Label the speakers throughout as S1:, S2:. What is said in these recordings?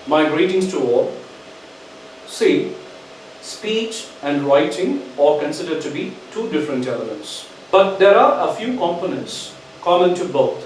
S1: My greetings to all. See, speech and writing are considered to be two different elements. But there are a few components common to both.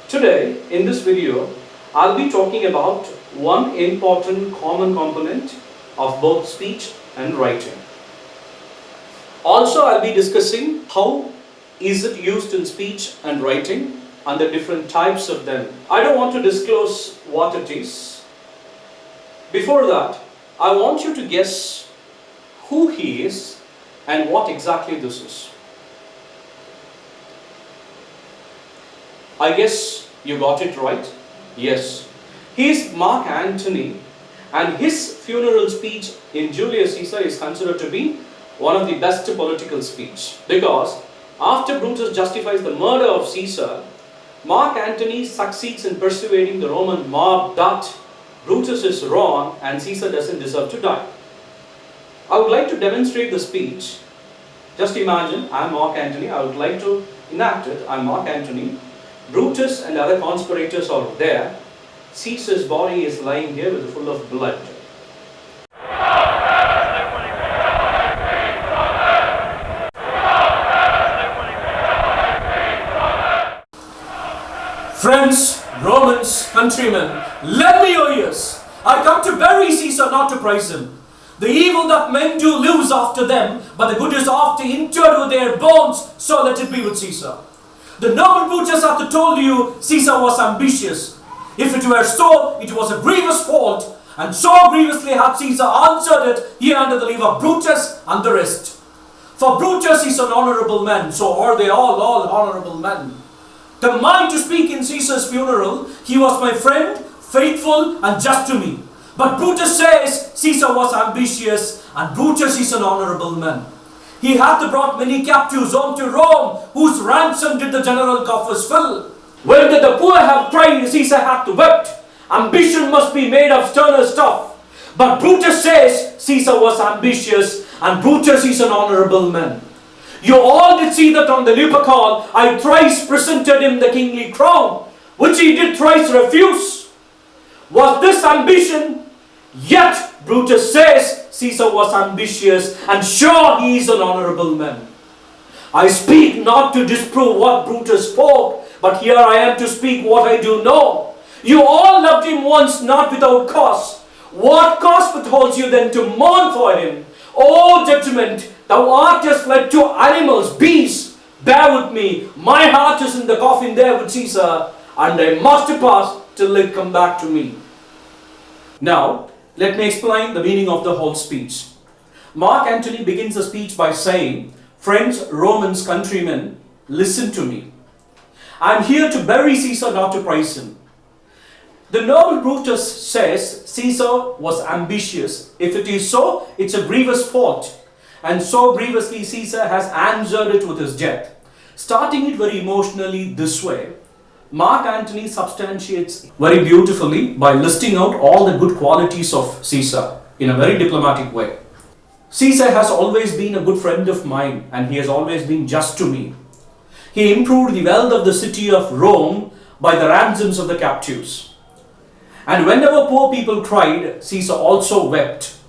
S1: Today, in this video, I'll be talking about one important common component of both speech and writing. Also, I'll be discussing how is it used in speech and writing and the different types of them. I don't want to disclose what it is. Before that, I want you to guess who he is and what exactly this is. I guess you got it right. Yes. He is Mark Antony, and his funeral speech in Julius Caesar is considered to be one of the best political speech, because after Brutus justifies the murder of Caesar, Mark Antony succeeds in persuading the Roman mob that Brutus is wrong and Caesar doesn't deserve to die. I would like to demonstrate the speech. Just imagine, I'm Mark Antony. I would like to enact it. I'm Mark Antony. Brutus and other conspirators are there. Caesar's body is lying here with full of blood. Friends, Romans, countrymen, lend me your ears. I come to bury Caesar, not to praise him. The evil that men do lives after them, but the good is after interred with their bones, so let it be with Caesar. The noble Brutus hath told you Caesar was ambitious. If it were so, it was a grievous fault, and so grievously hath Caesar answered it here under the leave of Brutus and the rest. For Brutus is an honourable man, so are they all honourable men. The mind to speak in Caesar's funeral, he was my friend, faithful and just to me. But Brutus says Caesar was ambitious, and Brutus is an honourable man. He hath brought many captives home to Rome, whose ransom did the general coffers fill. When did the poor have cried, Caesar hath wept. Ambition must be made of sterner stuff. But Brutus says Caesar was ambitious, and Brutus is an honourable man. You all did see that on the Lupercal I thrice presented him the kingly crown, which he did thrice refuse. Was this ambition? Yet Brutus says Caesar was ambitious, and sure he is an honourable man. I speak not to disprove what Brutus spoke, but here I am to speak what I do know. You all loved him once, not without cause. What cause withholds you then to mourn for him? O judgment, thou art just fled to animals, beasts. Bear with me, my heart is in the coffin there with Caesar, and I must pass till it come back to me. Now, let me explain the meaning of the whole speech. Mark Antony begins the speech by saying, friends, Romans, countrymen, listen to me. I am here to bury Caesar, not to praise him. The noble Brutus says Caesar was ambitious. If it is so, it's a grievous fault. And so grievously Caesar has answered it with his death. Starting it very emotionally this way, Mark Antony substantiates very beautifully by listing out all the good qualities of Caesar in a very diplomatic way. Caesar has always been a good friend of mine, and he has always been just to me. He improved the wealth of the city of Rome by the ransoms of the captives. And whenever poor people cried, Caesar also wept.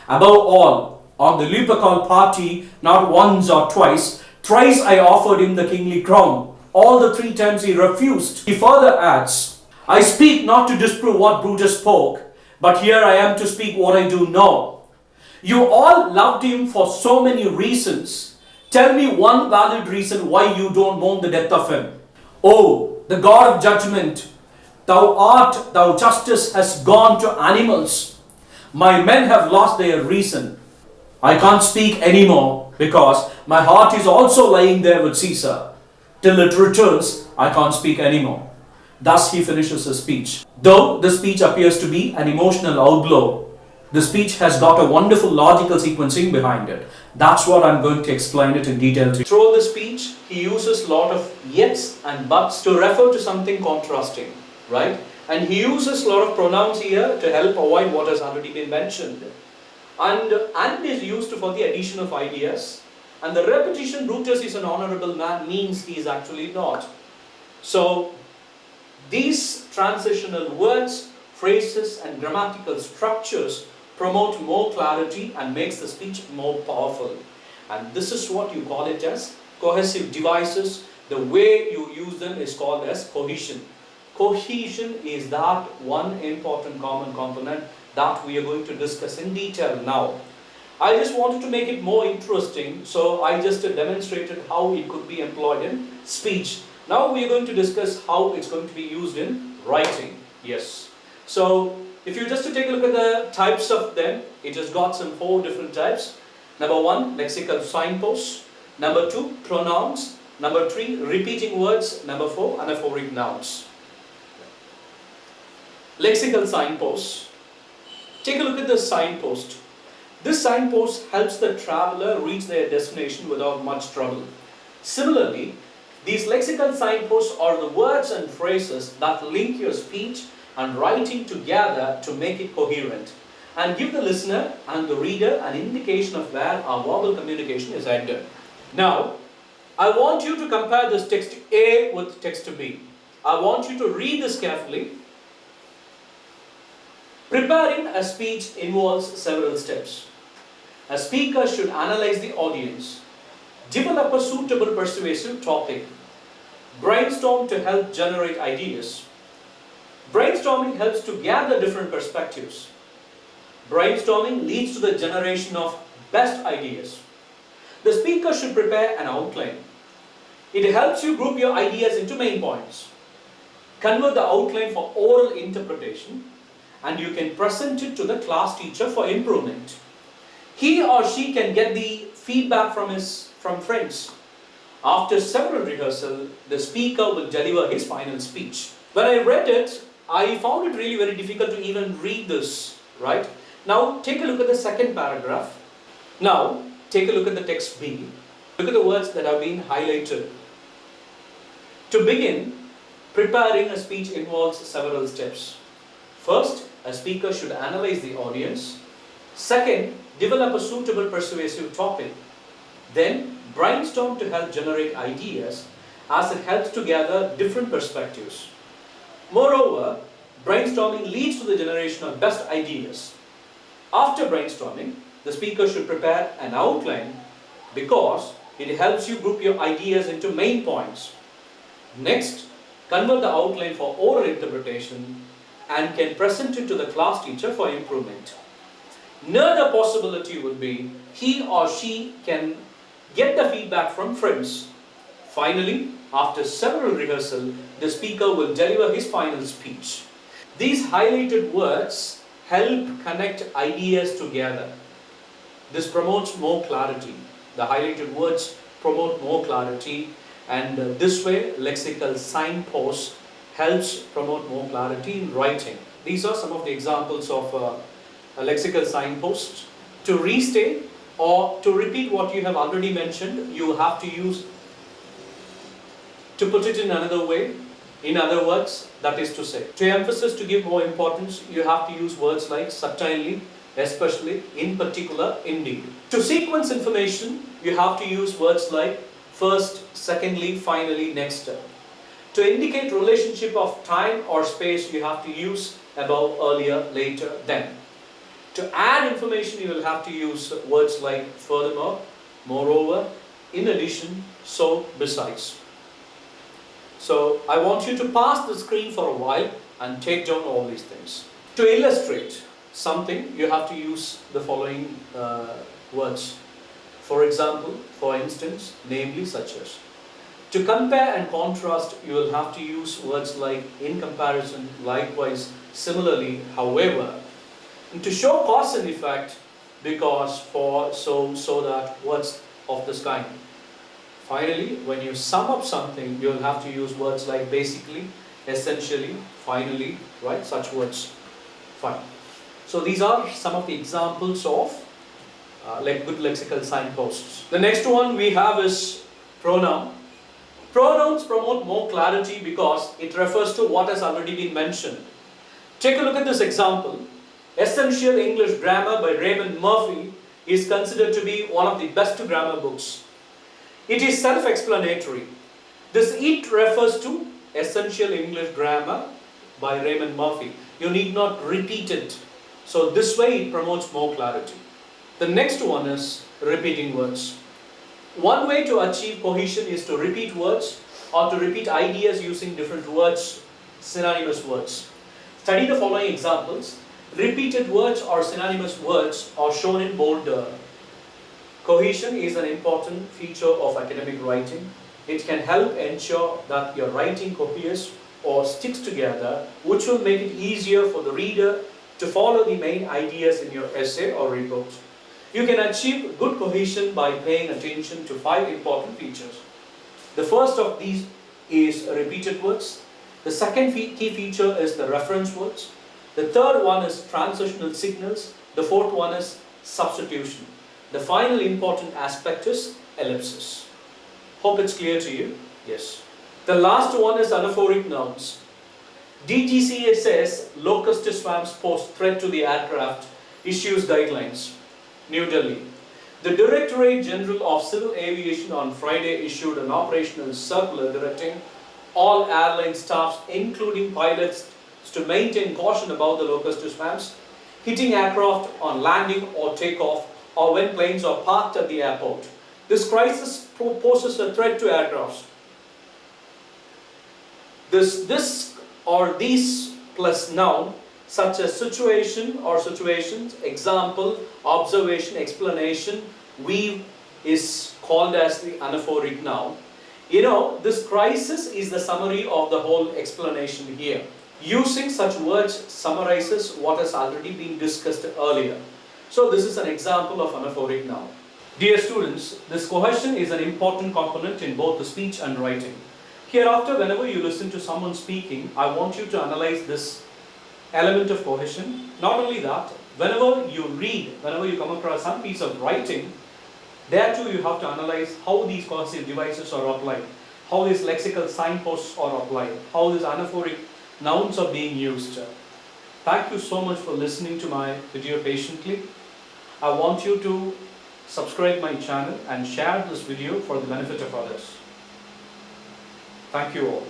S1: Above all, on the Lupercal party, not once or twice, thrice I offered him the kingly crown. All the 3 times he refused. He further adds, I speak not to disprove what Brutus spoke, but here I am to speak what I do know. You all loved him for so many reasons. Tell me one valid reason why you don't mourn the death of him. Oh, the God of judgment, thou justice has gone to animals. My men have lost their reason. I can't speak anymore because my heart is also lying there with Caesar. Till it returns, I can't speak anymore. Thus he finishes his speech. Though the speech appears to be an emotional outblow, the speech has got a wonderful logical sequencing behind it. That's what I'm going to explain it in detail to you. Throughout the speech, he uses a lot of yets and buts to refer to something contrasting, right? And he uses a lot of pronouns here to help avoid what has already been mentioned. And is used for the addition of ideas. And the repetition, Brutus is an honourable man, means he is actually not. So, these transitional words phrases and grammatical structures promote more clarity and makes the speech more powerful. And this is what you call it as cohesive devices. The way you use them is called as cohesion. Cohesion is that one important common component that we are going to discuss in detail now. I just wanted to make it more interesting, so I just demonstrated how it could be employed in speech. Now we are going to discuss how it's going to be used in writing. Yes. So if you just take a look at the types of them, it has got some 4 different types. Number 1, lexical signposts. Number 2, pronouns. Number 3, repeating words. Number 4, anaphoric nouns. Lexical signposts. Take a look at the signpost. This signpost helps the traveler reach their destination without much trouble. Similarly, these lexical signposts are the words and phrases that link your speech and writing together to make it coherent and give the listener and the reader an indication of where our verbal communication is headed. Now, I want you to compare this text A with text B. I want you to read this carefully. Preparing a speech involves several steps. A speaker should analyze the audience, develop a suitable persuasive topic, brainstorm to help generate ideas. Brainstorming helps to gather different perspectives. Brainstorming leads to the generation of best ideas. The speaker should prepare an outline. It helps you group your ideas into main points. Convert the outline for oral interpretation, and you can present it to the class teacher for improvement. He or she can get the feedback from friends. After several rehearsals, the speaker will deliver his final speech. When I read it, I found it really very difficult to even read this, right? Now, take a look at the second paragraph. Now, take a look at the text B. Look at the words that have been highlighted. To begin, preparing a speech involves several steps. First, a speaker should analyze the audience. Second, develop a suitable persuasive topic. Then, brainstorm to help generate ideas as it helps to gather different perspectives. Moreover, brainstorming leads to the generation of best ideas. After brainstorming, the speaker should prepare an outline because it helps you group your ideas into main points. Next, convert the outline for oral interpretation and can present it to the class teacher for improvement. Another possibility would be he or she can get the feedback from friends. Finally, after several rehearsals, the speaker will deliver his final speech. These highlighted words help connect ideas together. This promotes more clarity. The highlighted words promote more clarity, and this way lexical signposts helps promote more clarity in writing. These are some of the examples of a lexical signpost. To restate or to repeat what you have already mentioned, you have to use, to put it in another way, in other words, that is to say, to emphasize, to give more importance, you have to use words like subtly, especially, in particular, indeed. To sequence information, you have to use words like first, secondly, finally, next. To indicate relationship of time or space, you have to use above, earlier, later, then. To add information, you will have to use words like furthermore, moreover, in addition, so, besides. So, I want you to pass the screen for a while and take down all these things. To illustrate something, you have to use the following words. For example, for instance, namely, such as. To compare and contrast, you will have to use words like in comparison, likewise, similarly, however. And to show cause and effect, because, for, so, that, words of this kind. Finally, when you sum up something, you will have to use words like basically, essentially, finally, right? Such words. Fine. So these are some of the examples of good lexical signposts. The next one we have is pronoun. Pronouns promote more clarity because it refers to what has already been mentioned. Take a look at this example. Essential English Grammar by Raymond Murphy is considered to be one of the best grammar books. It is self-explanatory. This it refers to Essential English Grammar by Raymond Murphy. You need not repeat it. So this way it promotes more clarity. The next one is repeating words. One way to achieve cohesion is to repeat words or to repeat ideas using different words, synonymous words. Study the following examples. Repeated words or synonymous words are shown in bold. Cohesion is an important feature of academic writing. It can help ensure that your writing coheres or sticks together, which will make it easier for the reader to follow the main ideas in your essay or report. You can achieve good cohesion by paying attention to 5 important features. The first of these is repeated words. The second key feature is the reference words. The third one is transitional signals. The fourth one is substitution. The final important aspect is ellipsis. Hope it's clear to you? Yes. The last one is anaphoric nouns. DGCA says locust swarms pose threat to the aircraft, issues guidelines. New Delhi. The Directorate General of Civil Aviation on Friday issued an operational circular directing all airline staffs, including pilots, to maintain caution about the locust swarms hitting aircraft on landing or takeoff or when planes are parked at the airport. This crisis poses a threat to aircrafts. This or these plus noun such as situation or situations, example, observation, explanation, weave is called as the anaphoric noun. This crisis is the summary of the whole explanation here. Using such words summarizes what has already been discussed earlier. So this is an example of anaphoric noun. Dear students, this cohesion is an important component in both the speech and writing. Hereafter, whenever you listen to someone speaking, I want you to analyze this element of cohesion. Not only that, whenever you read, whenever you come across some piece of writing, there too you have to analyze how these cohesive devices are applied, how these lexical signposts are applied, how these anaphoric nouns are being used. Thank you so much for listening to my video patiently. I want you to subscribe my channel and share this video for the benefit of others. Thank you all.